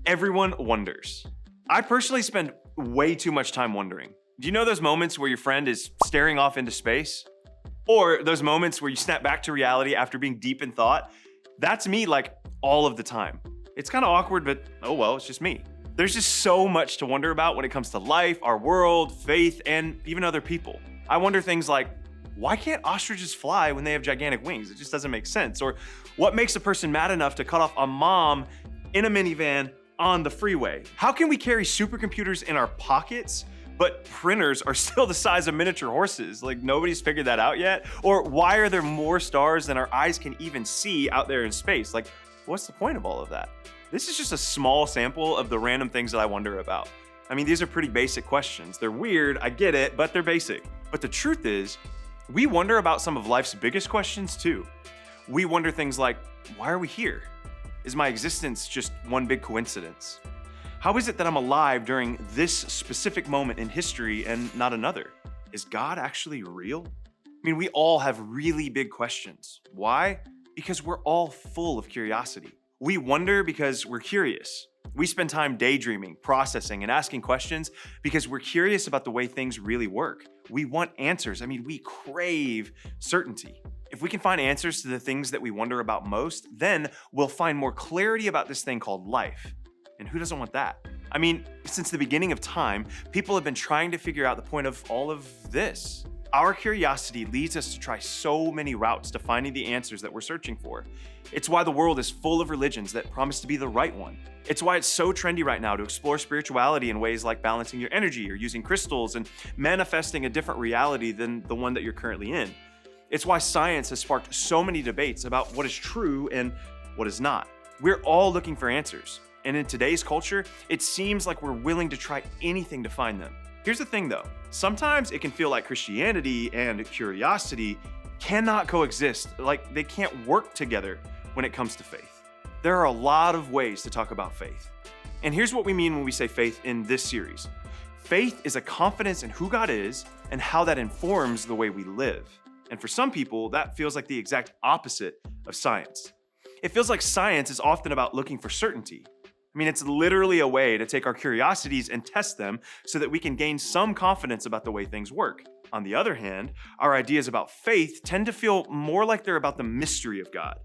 Everyone wonders. I personally spend way too much time wondering. Do you know those moments where your friend is staring off into space? Or those moments where you snap back to reality after being deep in thought? That's me like all of the time. It's kind of awkward, but oh well, it's just me. There's just so much to wonder about when it comes to life, our world, faith, and even other people. I wonder things like, why can't ostriches fly when they have gigantic wings? It just doesn't make sense. Or what makes a person mad enough to cut off a mom in a minivan on the freeway? How can we carry supercomputers in our pockets, but printers are still the size of miniature horses? Like, nobody's figured that out yet? Or why are there more stars than our eyes can even see out there in space? Like, what's the point of all of that? This is just a small sample of the random things that I wonder about. I mean, these are pretty basic questions. They're weird, I get it, but they're basic. But the truth is, we wonder about some of life's biggest questions too. We wonder things like, why are we here? Is my existence just one big coincidence? How is it that I'm alive during this specific moment in history and not another? Is God actually real? I mean, we all have really big questions. Why? Because we're all full of curiosity. We wonder because we're curious. We spend time daydreaming, processing, and asking questions because we're curious about the way things really work. We want answers. I mean, we crave certainty. If we can find answers to the things that we wonder about most, then we'll find more clarity about this thing called life. And who doesn't want that? I mean, since the beginning of time, people have been trying to figure out the point of all of this. Our curiosity leads us to try so many routes to finding the answers that we're searching for. It's why the world is full of religions that promise to be the right one. It's why it's so trendy right now to explore spirituality in ways like balancing your energy or using crystals and manifesting a different reality than the one that you're currently in. It's why science has sparked so many debates about what is true and what is not. We're all looking for answers. And in today's culture, it seems like we're willing to try anything to find them. Here's the thing though, sometimes it can feel like Christianity and curiosity cannot coexist, like they can't work together when it comes to faith. There are a lot of ways to talk about faith. And here's what we mean when we say faith in this series. Faith is a confidence in who God is and how that informs the way we live. And for some people, that feels like the exact opposite of science. It feels like science is often about looking for certainty. I mean, it's literally a way to take our curiosities and test them so that we can gain some confidence about the way things work. On the other hand, our ideas about faith tend to feel more like they're about the mystery of God.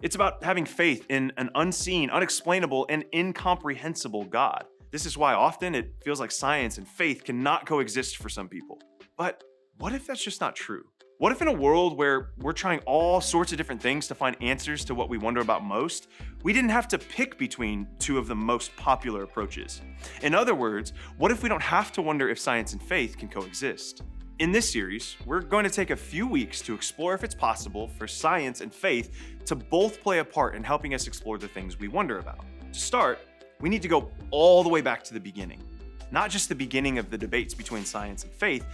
It's about having faith in an unseen, unexplainable, and incomprehensible God. This is why often it feels like science and faith cannot coexist for some people. But what if that's just not true? What if in a world where we're trying all sorts of different things to find answers to what we wonder about most, we didn't have to pick between two of the most popular approaches? In other words, what if we don't have to wonder if science and faith can coexist? In this series, we're going to take a few weeks to explore if it's possible for science and faith to both play a part in helping us explore the things we wonder about. To start, we need to go all the way back to the beginning. Not just the beginning of the debates between science and faith,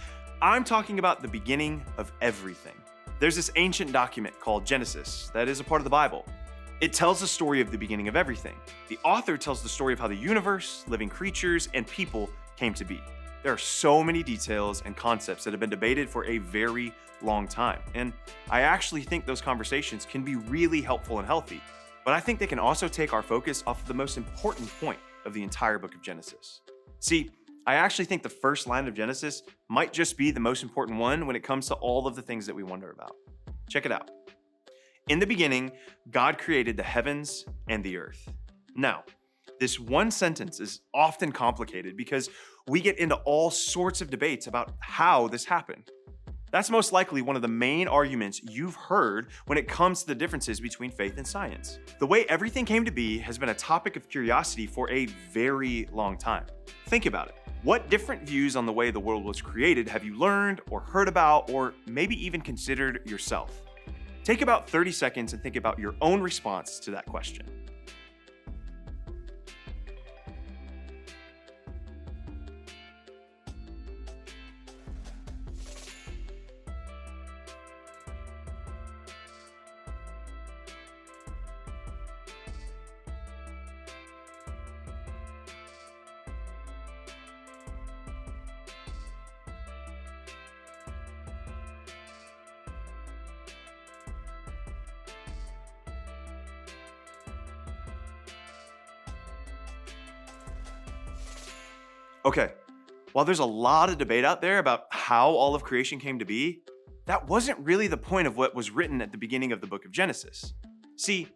I'm talking about the beginning of everything. There's this ancient document called Genesis that is a part of the Bible. It tells the story of the beginning of everything. The author tells the story of how the universe, living creatures, and people came to be. There are so many details and concepts that have been debated for a very long time. And I actually think those conversations can be really helpful and healthy. But I think they can also take our focus off of the most important point of the entire book of Genesis. See, I actually think the first line of Genesis might just be the most important one when it comes to all of the things that we wonder about. Check it out. In the beginning, God created the heavens and the earth. Now, this one sentence is often complicated because we get into all sorts of debates about how this happened. That's most likely one of the main arguments you've heard when it comes to the differences between faith and science. The way everything came to be has been a topic of curiosity for a very long time. Think about it. What different views on the way the world was created have you learned or heard about or maybe even considered yourself? Take about 30 seconds and think about your own response to that question. Okay, while there's a lot of debate out there about how all of creation came to be, that wasn't really the point of what was written at the beginning of the book of Genesis. See,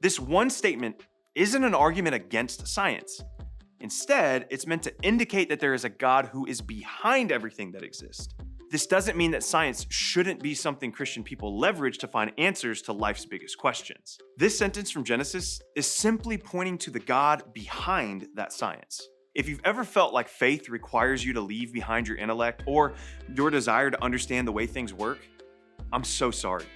this one statement isn't an argument against science. Instead, it's meant to indicate that there is a God who is behind everything that exists. This doesn't mean that science shouldn't be something Christian people leverage to find answers to life's biggest questions. This sentence from Genesis is simply pointing to the God behind that science. If you've ever felt like faith requires you to leave behind your intellect or your desire to understand the way things work, I'm so sorry.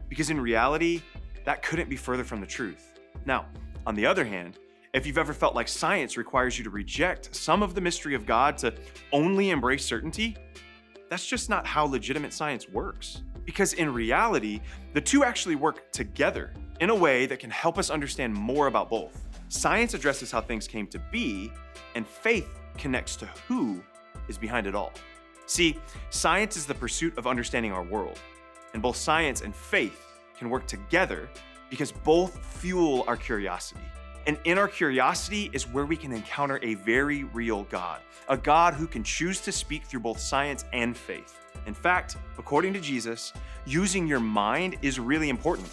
Because in reality, that couldn't be further from the truth. Now, on the other hand, if you've ever felt like science requires you to reject some of the mystery of God to only embrace certainty, that's just not how legitimate science works. Because in reality, the two actually work together in a way that can help us understand more about both. Science addresses how things came to be, and faith connects to who is behind it all. See, science is the pursuit of understanding our world, and both science and faith can work together because both fuel our curiosity. And in our curiosity is where we can encounter a very real God, a God who can choose to speak through both science and faith. In fact, according to Jesus, using your mind is really important.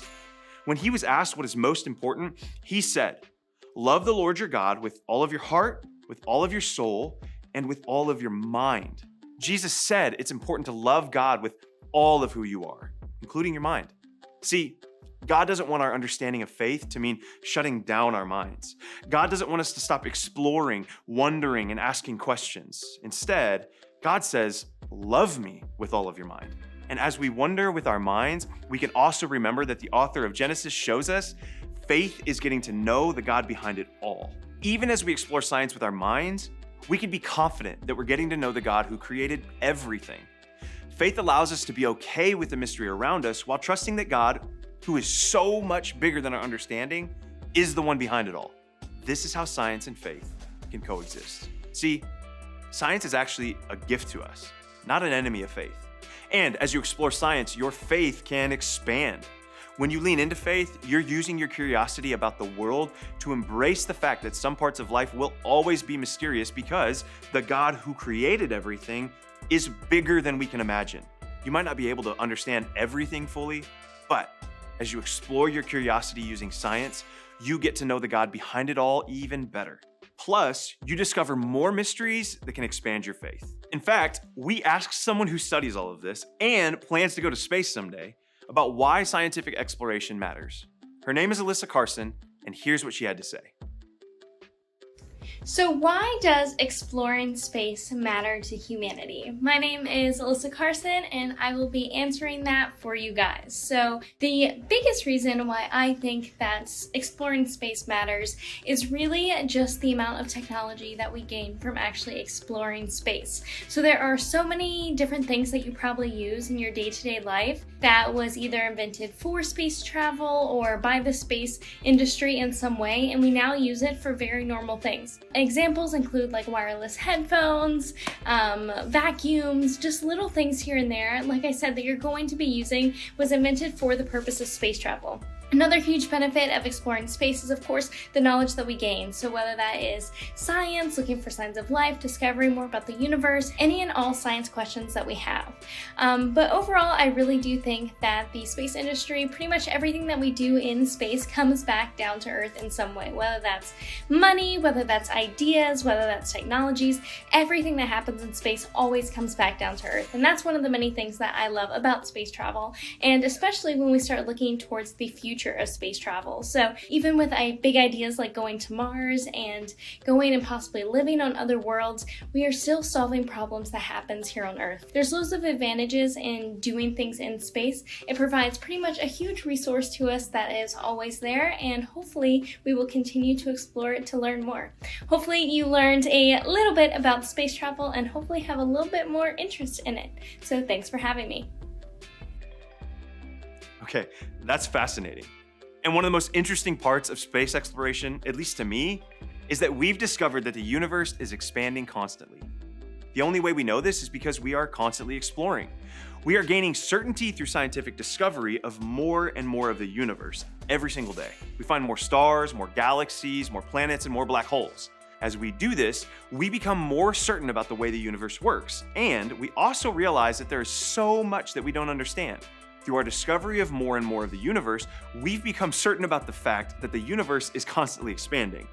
When he was asked what is most important, he said, "Love the Lord your God with all of your heart, with all of your soul, and with all of your mind." Jesus said it's important to love God with all of who you are, including your mind. See, God doesn't want our understanding of faith to mean shutting down our minds. God doesn't want us to stop exploring, wondering, and asking questions. Instead, God says, "Love me with all of your mind." And as we wonder with our minds, we can also remember that the author of Genesis shows us faith is getting to know the God behind it all. Even as we explore science with our minds, we can be confident that we're getting to know the God who created everything. Faith allows us to be okay with the mystery around us while trusting that God, who is so much bigger than our understanding, is the one behind it all. This is how science and faith can coexist. See, science is actually a gift to us, not an enemy of faith. And as you explore science, your faith can expand. When you lean into faith, you're using your curiosity about the world to embrace the fact that some parts of life will always be mysterious because the God who created everything is bigger than we can imagine. You might not be able to understand everything fully, but as you explore your curiosity using science, you get to know the God behind it all even better. Plus, you discover more mysteries that can expand your faith. In fact, we asked someone who studies all of this and plans to go to space someday about why scientific exploration matters. Her name is Alyssa Carson, and here's what she had to say. So why does exploring space matter to humanity? My name is Alyssa Carson, and I will be answering that for you guys. So the biggest reason why I think that exploring space matters is really just the amount of technology that we gain from actually exploring space. So there are so many different things that you probably use in your day-to-day life that was either invented for space travel or by the space industry in some way, and we now use it for very normal things. Examples include like wireless headphones, vacuums, just little things here and there, like I said, that you're going to be using was invented for the purpose of space travel. Another huge benefit of exploring space is, of course, the knowledge that we gain. So whether that is science, looking for signs of life, discovering more about the universe, any and all science questions that we have. But overall, I really do think that the space industry, pretty much everything that we do in space comes back down to Earth in some way. Whether that's money, whether that's ideas, whether that's technologies, everything that happens in space always comes back down to Earth. And that's one of the many things that I love about space travel, and especially when we start looking towards the future of space travel. So even with big ideas like going to Mars and going and possibly living on other worlds, we are still solving problems that happens here on Earth. There's loads of advantages in doing things in space. It provides pretty much a huge resource to us that is always there, and hopefully we will continue to explore it to learn more. Hopefully you learned a little bit about space travel and hopefully have a little bit more interest in it. So thanks for having me. Okay, that's fascinating. And one of the most interesting parts of space exploration, at least to me, is that we've discovered that the universe is expanding constantly. The only way we know this is because we are constantly exploring. We are gaining certainty through scientific discovery of more and more of the universe every single day. We find more stars, more galaxies, more planets, and more black holes. As we do this, we become more certain about the way the universe works, and we also realize that there is so much that we don't understand. Through our discovery of more and more of the universe, we've become certain about the fact that the universe is constantly expanding.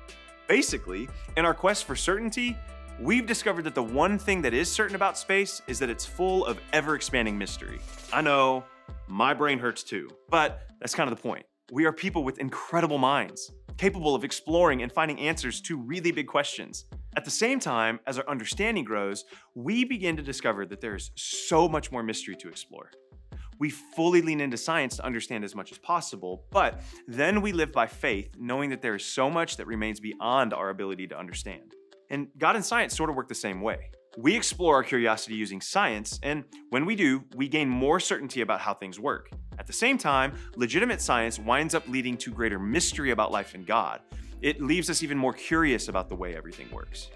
Basically, in our quest for certainty, we've discovered that the one thing that is certain about space is that it's full of ever-expanding mystery. I know, my brain hurts too, but that's kind of the point. We are people with incredible minds, capable of exploring and finding answers to really big questions. At the same time, as our understanding grows, we begin to discover that there is so much more mystery to explore. We fully lean into science to understand as much as possible, but then we live by faith, knowing that there is so much that remains beyond our ability to understand. And God and science sort of work the same way. We explore our curiosity using science, and when we do, we gain more certainty about how things work. At the same time, legitimate science winds up leading to greater mystery about life and God. It leaves us even more curious about the way everything works.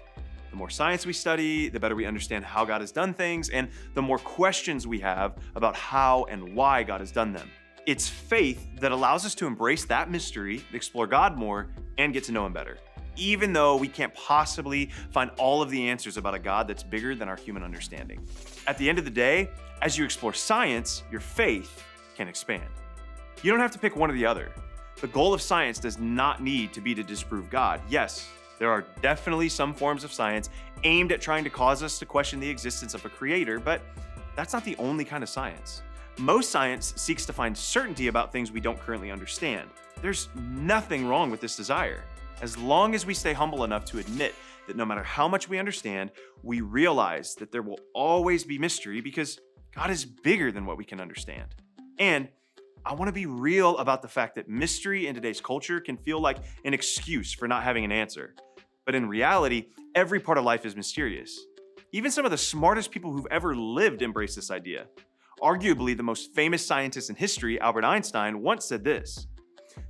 The more science we study, the better we understand how God has done things, and the more questions we have about how and why God has done them. It's faith that allows us to embrace that mystery, explore God more, and get to know Him better, even though we can't possibly find all of the answers about a God that's bigger than our human understanding. At the end of the day, as you explore science, your faith can expand. You don't have to pick one or the other. The goal of science does not need to be to disprove God. Yes, there are definitely some forms of science aimed at trying to cause us to question the existence of a creator, but that's not the only kind of science. Most science seeks to find certainty about things we don't currently understand. There's nothing wrong with this desire, as long as we stay humble enough to admit that no matter how much we understand, we realize that there will always be mystery because God is bigger than what we can understand. And I want to be real about the fact that mystery in today's culture can feel like an excuse for not having an answer. But in reality, every part of life is mysterious. Even some of the smartest people who've ever lived embrace this idea. Arguably, the most famous scientist in history, Albert Einstein, once said this: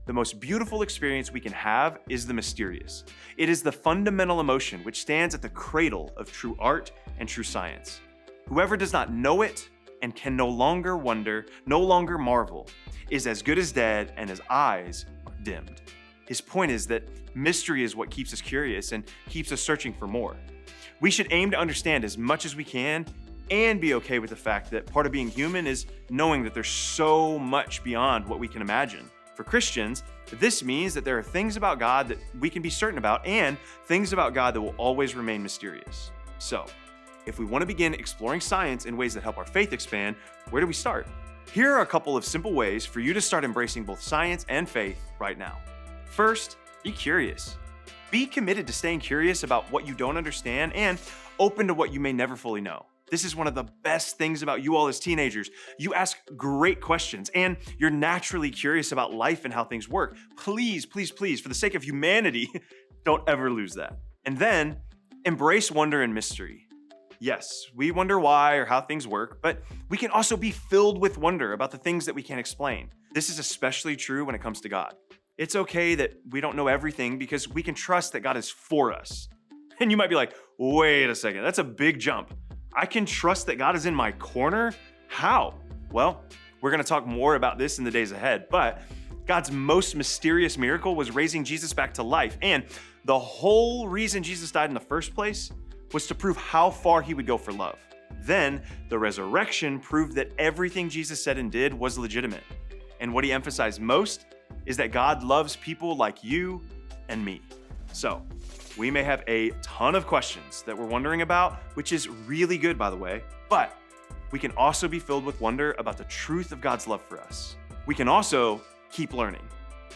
"The most beautiful experience we can have is the mysterious. It is the fundamental emotion which stands at the cradle of true art and true science. Whoever does not know it and can no longer wonder, no longer marvel, is as good as dead and his eyes are dimmed." His point is that mystery is what keeps us curious and keeps us searching for more. We should aim to understand as much as we can and be okay with the fact that part of being human is knowing that there's so much beyond what we can imagine. For Christians, this means that there are things about God that we can be certain about and things about God that will always remain mysterious. So, if we want to begin exploring science in ways that help our faith expand, where do we start? Here are a couple of simple ways for you to start embracing both science and faith right now. First, be curious. Be committed to staying curious about what you don't understand and open to what you may never fully know. This is one of the best things about you all as teenagers. You ask great questions and you're naturally curious about life and how things work. Please, please, please, for the sake of humanity, don't ever lose that. And then, embrace wonder and mystery. Yes, we wonder why or how things work, but we can also be filled with wonder about the things that we can't explain. This is especially true when it comes to God. It's okay that we don't know everything because we can trust that God is for us. And you might be like, wait a second, that's a big jump. I can trust that God is in my corner? How? Well, we're going to talk more about this in the days ahead, but God's most mysterious miracle was raising Jesus back to life. And the whole reason Jesus died in the first place was to prove how far he would go for love. Then the resurrection proved that everything Jesus said and did was legitimate. And what he emphasized most is that God loves people like you and me. So, we may have a ton of questions that we're wondering about, which is really good, by the way, but we can also be filled with wonder about the truth of God's love for us. We can also keep learning.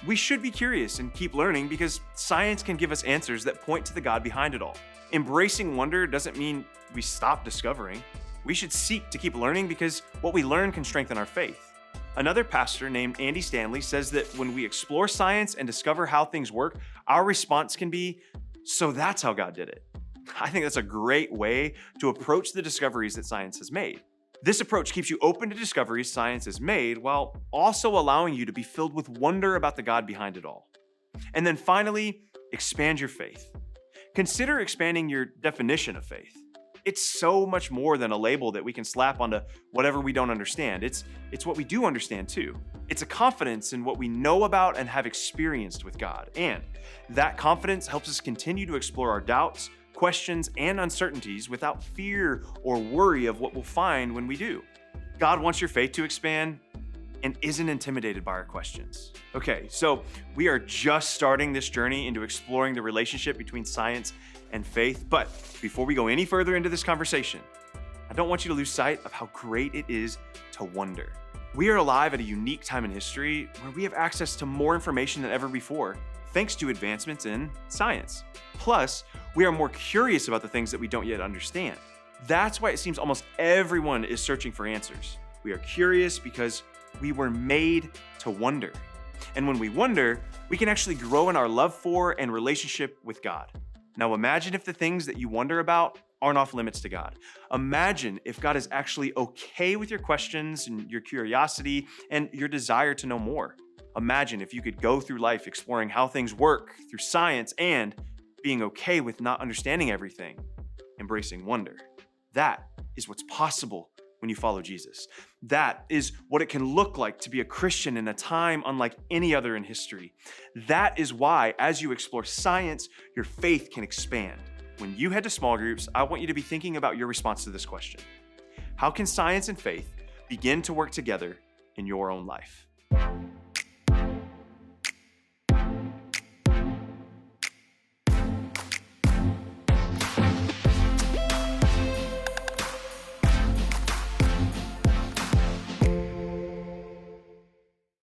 We should be curious and keep learning because science can give us answers that point to the God behind it all. Embracing wonder doesn't mean we stop discovering. We should seek to keep learning because what we learn can strengthen our faith. Another pastor named Andy Stanley says that when we explore science and discover how things work, our response can be, "So that's how God did it." I think that's a great way to approach the discoveries that science has made. This approach keeps you open to discoveries science has made while also allowing you to be filled with wonder about the God behind it all. And then finally, expand your faith. Consider expanding your definition of faith. It's so much more than a label that we can slap onto whatever we don't understand. It's what we do understand too. It's a confidence in what we know about and have experienced with God. And that confidence helps us continue to explore our doubts, questions, and uncertainties without fear or worry of what we'll find when we do. God wants your faith to expand and isn't intimidated by our questions. Okay, so we are just starting this journey into exploring the relationship between science and faith. But before we go any further into this conversation, I don't want you to lose sight of how great it is to wonder. We are alive at a unique time in history where we have access to more information than ever before, thanks to advancements in science. Plus, we are more curious about the things that we don't yet understand. That's why it seems almost everyone is searching for answers. We are curious because we were made to wonder. And when we wonder, we can actually grow in our love for and relationship with God. Now imagine if the things that you wonder about aren't off limits to God. Imagine if God is actually okay with your questions and your curiosity and your desire to know more. Imagine if you could go through life exploring how things work through science and being okay with not understanding everything, embracing wonder. That is what's possible when you follow Jesus. That is what it can look like to be a Christian in a time unlike any other in history. That is why, as you explore science, your faith can expand. When you head to small groups, I want you to be thinking about your response to this question. How can science and faith begin to work together in your own life?